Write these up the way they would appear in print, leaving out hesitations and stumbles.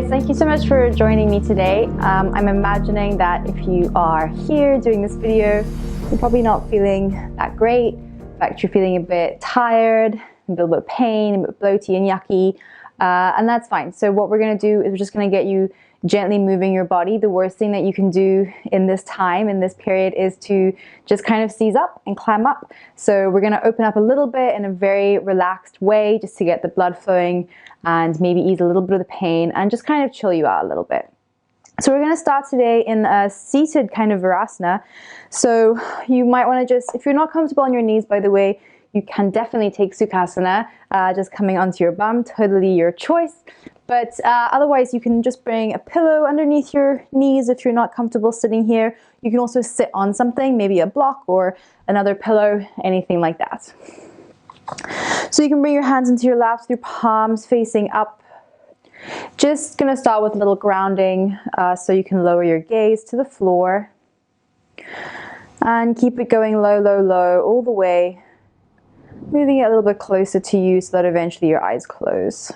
guys, thank you so much for joining me today. I'm imagining that if you are here doing this video, you're probably not feeling that great. In fact, you're feeling a bit tired, a little bit of pain, a bit bloaty and yucky, and that's fine. So what we're going to do is we're just going to get you gently moving your body. The worst thing that you can do in this time, in this period, is to just kind of seize up and climb up. So we're going to open up a little bit in a very relaxed way just to get the blood flowing and maybe ease a little bit of the pain and just kind of chill you out a little bit. So we're going to start today in a seated kind of Virasana. So you might want to just, if you're not comfortable on your knees, by the way, you can definitely take Sukhasana, just coming onto your bum, totally your choice. But otherwise, you can just bring a pillow underneath your knees if you're not comfortable sitting here. You can also sit on something, maybe a block or another pillow, anything like that. So you can bring your hands into your laps, your palms facing up. Just going to start with a little grounding, so you can lower your gaze to the floor. And keep it going low, low, low, all the way. Moving it a little bit closer to you so that eventually your eyes close.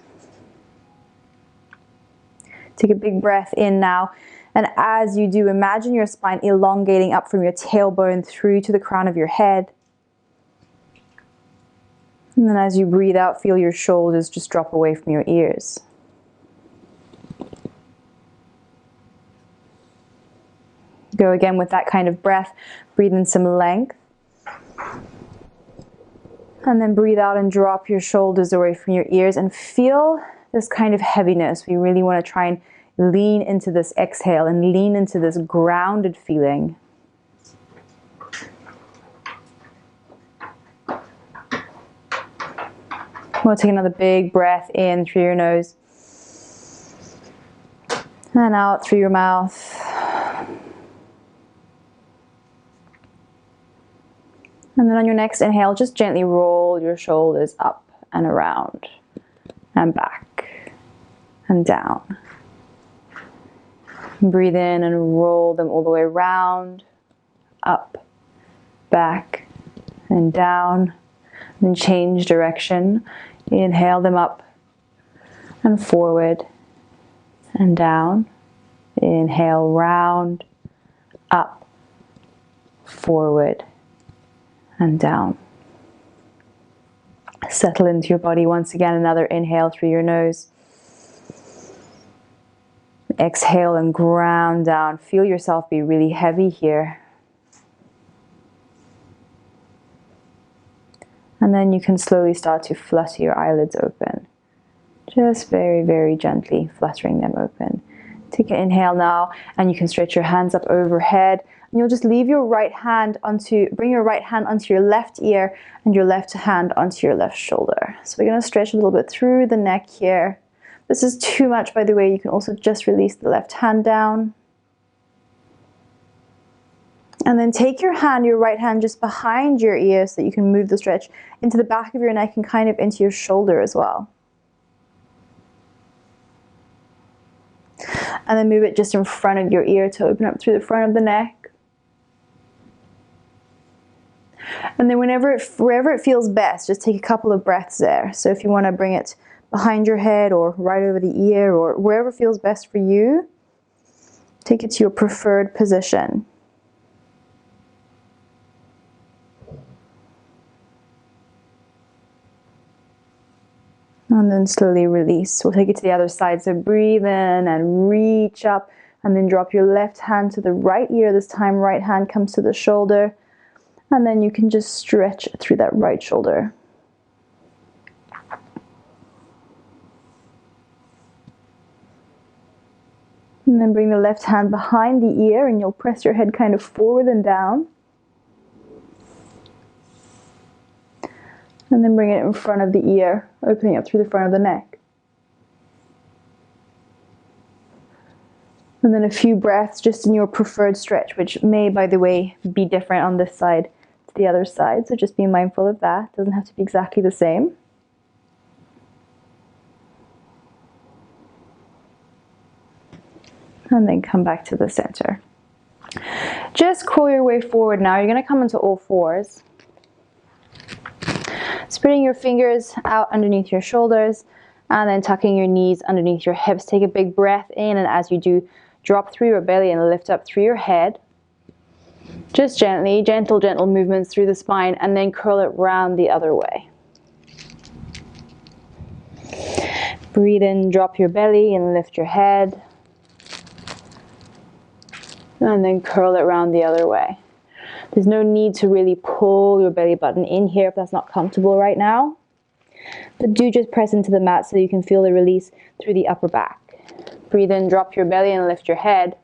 Take a big breath in now, and as you do, imagine your spine elongating up from your tailbone through to the crown of your head. And then as you breathe out, feel your shoulders just drop away from your ears. Go again with that kind of breath. Breathe in some length. And then breathe out and drop your shoulders away from your ears and feel this kind of heaviness. We really want to try and lean into this exhale and lean into this grounded feeling. We'll take another big breath in through your nose and out through your mouth. And then on your next inhale, just gently roll your shoulders up and around and back and down. Breathe in and roll them all the way around, up, back, and down. Then change direction. Inhale them up and forward and down. Inhale round, up, forward, and down. Settle into your body once again. Another inhale through your nose. Exhale and ground down. Feel yourself be really heavy here. And then you can slowly start to flutter your eyelids open. Just very, very gently fluttering them open. Take an inhale now, and you can stretch your hands up overhead. And you'll just leave your right hand bring your right hand onto your left ear and your left hand onto your left shoulder. So we're going to stretch a little bit through the neck here. This is too much, by the way. You can also just release the left hand down. And then take your right hand just behind your ear so that you can move the stretch into the back of your neck and kind of into your shoulder as well. And then move it just in front of your ear to open up through the front of the neck. And then wherever it feels best, just take a couple of breaths there. So if you want to bring it behind your head or right over the ear or wherever feels best for you, take it to your preferred position. And then slowly release. We'll take it to the other side. So breathe in and reach up, and then drop your left hand to the right ear. This time right hand comes to the shoulder, and then you can just stretch through that right shoulder. And then bring the left hand behind the ear, and you'll press your head kind of forward and down. And then bring it in front of the ear, opening up through the front of the neck. And then a few breaths just in your preferred stretch, which may, by the way, be different on this side to the other side. So just be mindful of that. It doesn't have to be exactly the same. And then come back to the center. Just crawl your way forward now. You're going to come into all fours. Spreading your fingers out underneath your shoulders And then tucking your knees underneath your hips. Take a big breath in, and as you do, drop through your belly and lift up through your head. Just gently, gentle movements through the spine, and then curl it round the other way. Breathe in, drop your belly and lift your head. And then curl it round the other way. There's no need to really pull your belly button in here if that's not comfortable right now. But do just press into the mat so you can feel the release through the upper back. Breathe in, drop your belly and lift your head.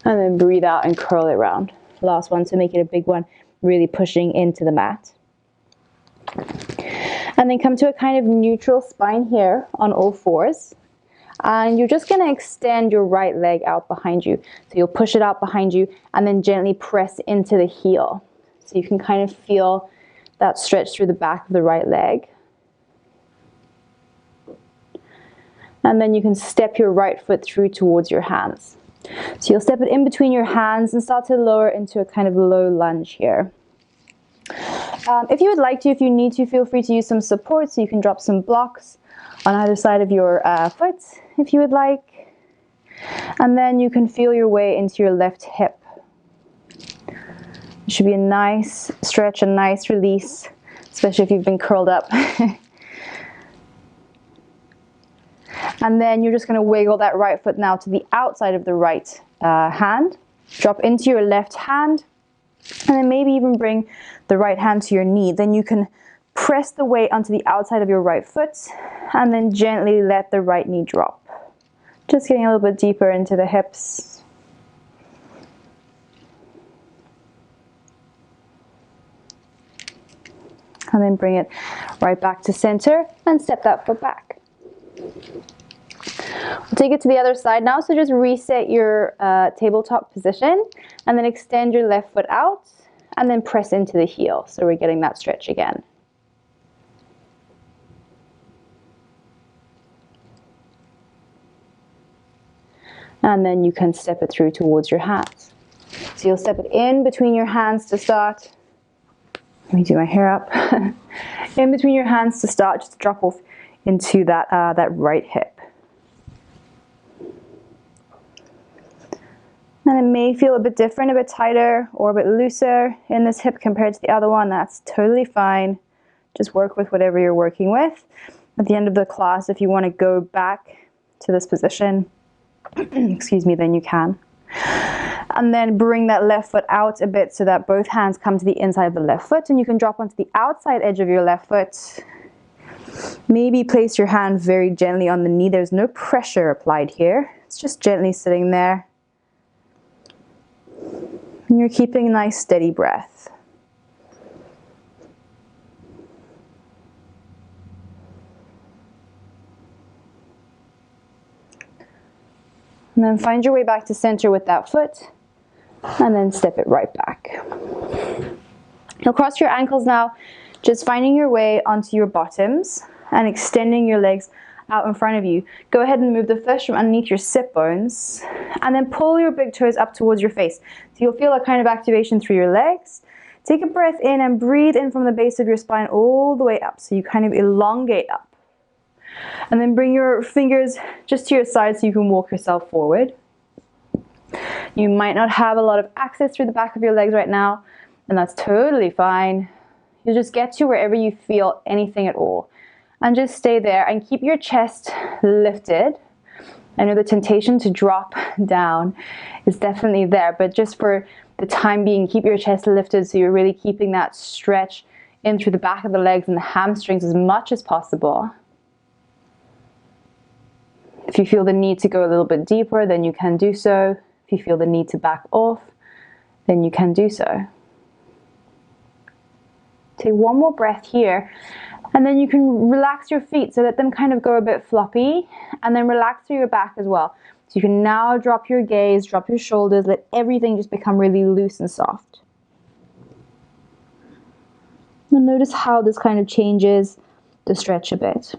And then breathe out and curl it round. Last one, so make it a big one, really pushing into the mat. And then come to a kind of neutral spine here on all fours. And you're just going to extend your right leg out behind you. So you'll push it out behind you and then gently press into the heel. So you can kind of feel that stretch through the back of the right leg. And then you can step your right foot through towards your hands. So you'll step it in between your hands and start to lower into a kind of low lunge here. If you would like to, if you need to, feel free to use some support, so you can drop some blocks on either side of your foot if you would like. And then you can feel your way into your left hip. It should be a nice stretch, a nice release, especially if you've been curled up. And then you're just going to wiggle that right foot now to the outside of the right hand. Drop into your left hand. And then maybe even bring the right hand to your knee. Then you can press the weight onto the outside of your right foot. And then gently let the right knee drop. Just getting a little bit deeper into the hips. And then bring it right back to center and step that foot back. We'll take it to the other side now, so just reset your tabletop position and then extend your left foot out and then press into the heel, so we're getting that stretch again. And then you can step it through towards your hands. So you'll step it in between your hands to start. Let me do my hair up. In between your hands to start, just drop off into that right hip. And it may feel a bit different, a bit tighter or a bit looser in this hip compared to the other one. That's totally fine. Just work with whatever you're working with. At the end of the class, if you want to go back to this position, excuse me, then you can. And then bring that left foot out a bit so that both hands come to the inside of the left foot, and you can drop onto the outside edge of your left foot. Maybe place your hand very gently on the knee. There's no pressure applied here. It's just gently sitting there. And you're keeping a nice steady breath. And then find your way back to center with that foot, and then step it right back. You'll cross your ankles now, just finding your way onto your bottoms and extending your legs out in front of you. Go ahead and move the flesh from underneath your sit bones, and then pull your big toes up towards your face. So you'll feel a kind of activation through your legs. Take a breath in and breathe in from the base of your spine all the way up. So you kind of elongate up. And then bring your fingers just to your side so you can walk yourself forward. You might not have a lot of access through the back of your legs right now, and that's totally fine. You just get to wherever you feel anything at all. And just stay there and keep your chest lifted. I know the temptation to drop down is definitely there, but just for the time being, keep your chest lifted so you're really keeping that stretch in through the back of the legs and the hamstrings as much as possible. If you feel the need to go a little bit deeper, then you can do so. If you feel the need to back off, then you can do so. Take one more breath here, and then you can relax your feet so let them kind of go a bit floppy, and then relax through your back as well. So you can now drop your gaze, drop your shoulders, let everything just become really loose and soft. And notice how this kind of changes the stretch a bit.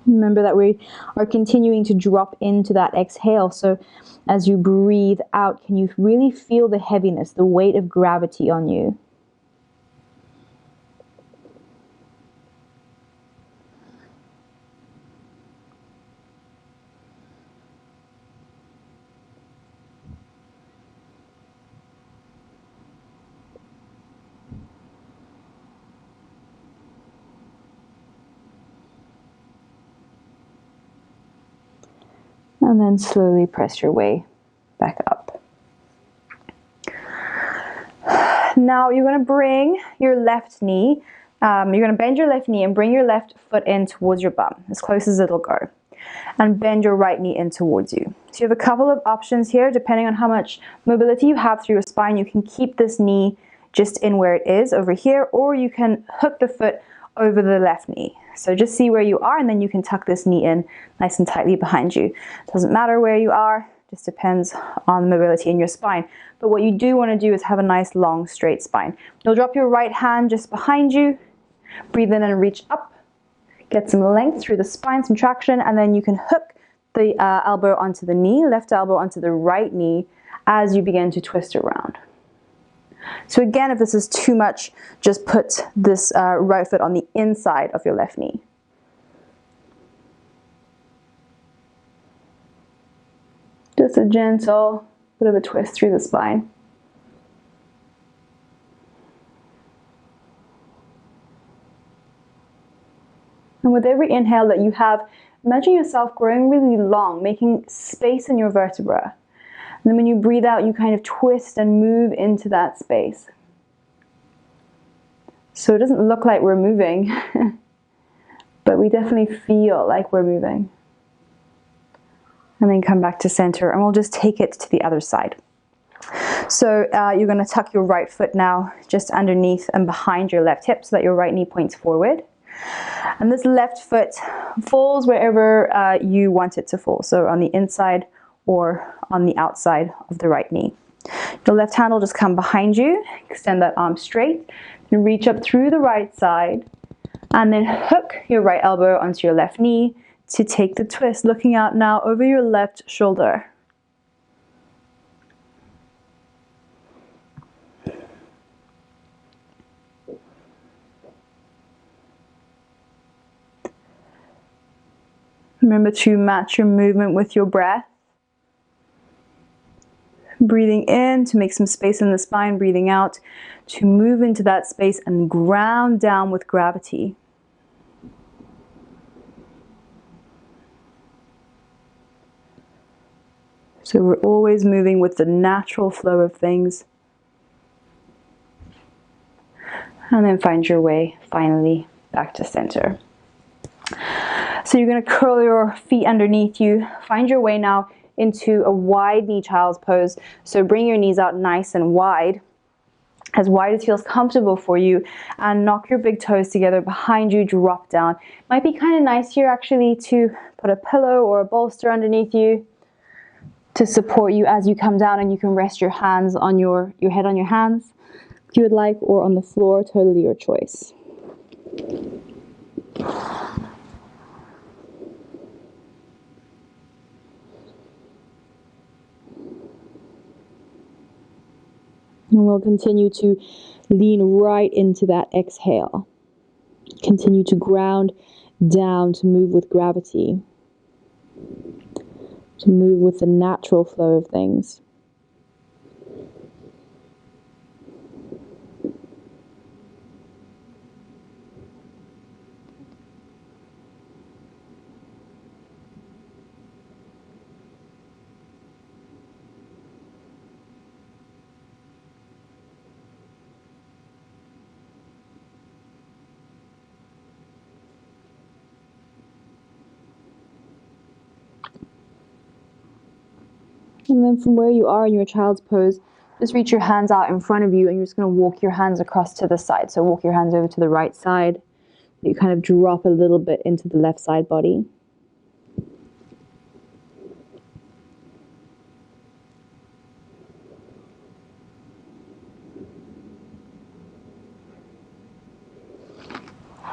Remember that we are continuing to drop into that exhale. So as you breathe out, can you really feel the heaviness, the weight of gravity on you? And then slowly press your way back up. Now you're going to bring your left knee, you're going to bend your left knee and bring your left foot in towards your bum, as close as it'll go. And bend your right knee in towards you. So you have a couple of options here, depending on how much mobility you have through your spine. You can keep this knee just in where it is over here, or you can hook the foot over the left knee. So just see where you are, and then you can tuck this knee in nice and tightly behind you. Doesn't matter where you are, just depends on the mobility in your spine. But what you do want to do is have a nice long straight spine. You'll drop your right hand just behind you, breathe in and reach up, get some length through the spine, some traction, and then you can hook the elbow onto the knee, left elbow onto the right knee as you begin to twist around. So again, if this is too much, just put this right foot on the inside of your left knee. Just a gentle bit of a twist through the spine. And with every inhale that you have, imagine yourself growing really long, making space in your vertebra. And then when you breathe out, you kind of twist and move into that space. So it doesn't look like we're moving, but we definitely feel like we're moving. And then come back to center, and we'll just take it to the other side. So you're going to tuck your right foot now just underneath and behind your left hip so that your right knee points forward. And this left foot falls wherever you want it to fall. So on the inside or on the outside of the right knee. Your left hand will just come behind you, extend that arm straight, and reach up through the right side, and then hook your right elbow onto your left knee to take the twist, looking out now over your left shoulder. Remember to match your movement with your breath. Breathing in to make some space in the spine, breathing out to move into that space and ground down with gravity. So we're always moving with the natural flow of things. And then find your way finally back to center. So you're going to curl your feet underneath you. Find your way now into a wide knee child's pose. So bring your knees out nice and wide as feels comfortable for you, and knock your big toes together behind you, drop down. Might be kind of nice here actually to put a pillow or a bolster underneath you to support you as you come down, and you can rest your hands on your head on your hands if you would like, or on the floor, totally your choice. And we'll continue to lean right into that exhale. Continue to ground down, to move with gravity, to move with the natural flow of things. And then from where you are in your child's pose, just reach your hands out in front of you, and you're just going to walk your hands across to the side. So walk your hands over to the right side. You kind of drop a little bit into the left side body.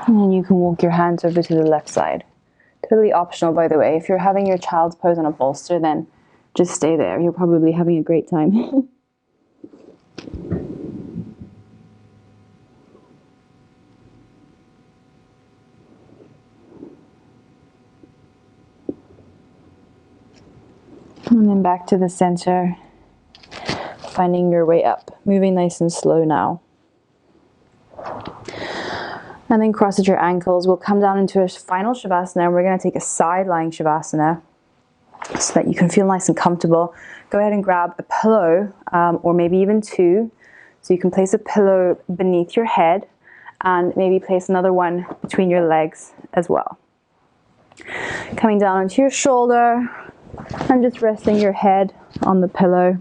And then you can walk your hands over to the left side. Totally optional, by the way. If you're having your child's pose on a bolster, then just stay there. You're probably having a great time. And then back to the center, finding your way up, moving nice and slow now. And then cross at your ankles. We'll come down into a final Shavasana, and we're going to take a side lying Shavasana. so that you can feel nice and comfortable. Go ahead and grab a pillow, or maybe even two. So you can place a pillow beneath your head and maybe place another one between your legs as well. Coming down onto your shoulder and just resting your head on the pillow.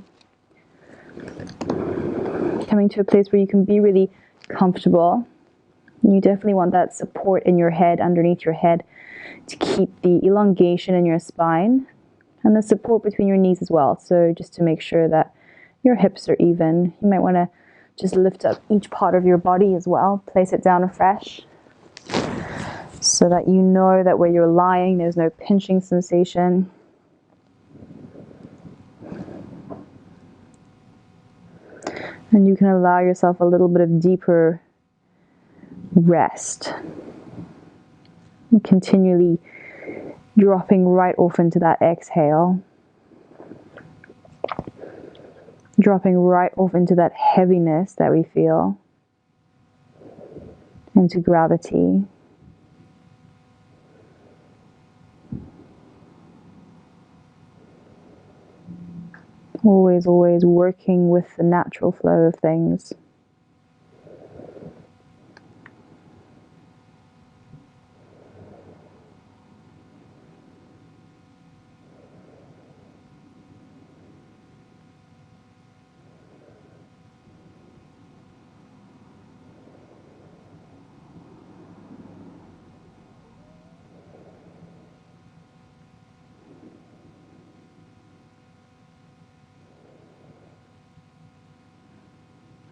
Coming to a place where you can be really comfortable. You definitely want that support in your head, underneath your head, to keep the elongation in your spine and the support between your knees as well. So just to make sure that your hips are even, you might want to just lift up each part of your body as well. Place it down afresh so that you know that where you're lying, there's no pinching sensation. And you can allow yourself a little bit of deeper rest. Continually dropping right off into that exhale. Dropping right off into that heaviness that we feel. Into gravity. Always, always working with the natural flow of things.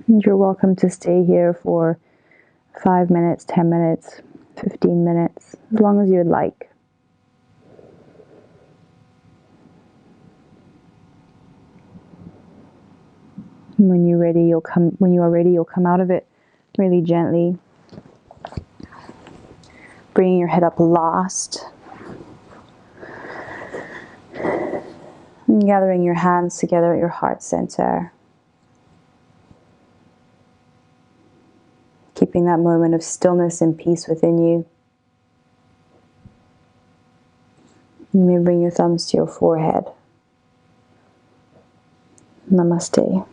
And you're welcome to stay here for 5 minutes, 10 minutes, 15 minutes, as long as you would like. And when you are ready, you'll come out of it really gently. Bringing your head up last. And gathering your hands together at your heart center. Keeping that moment of stillness and peace within you. You may bring your thumbs to your forehead. Namaste.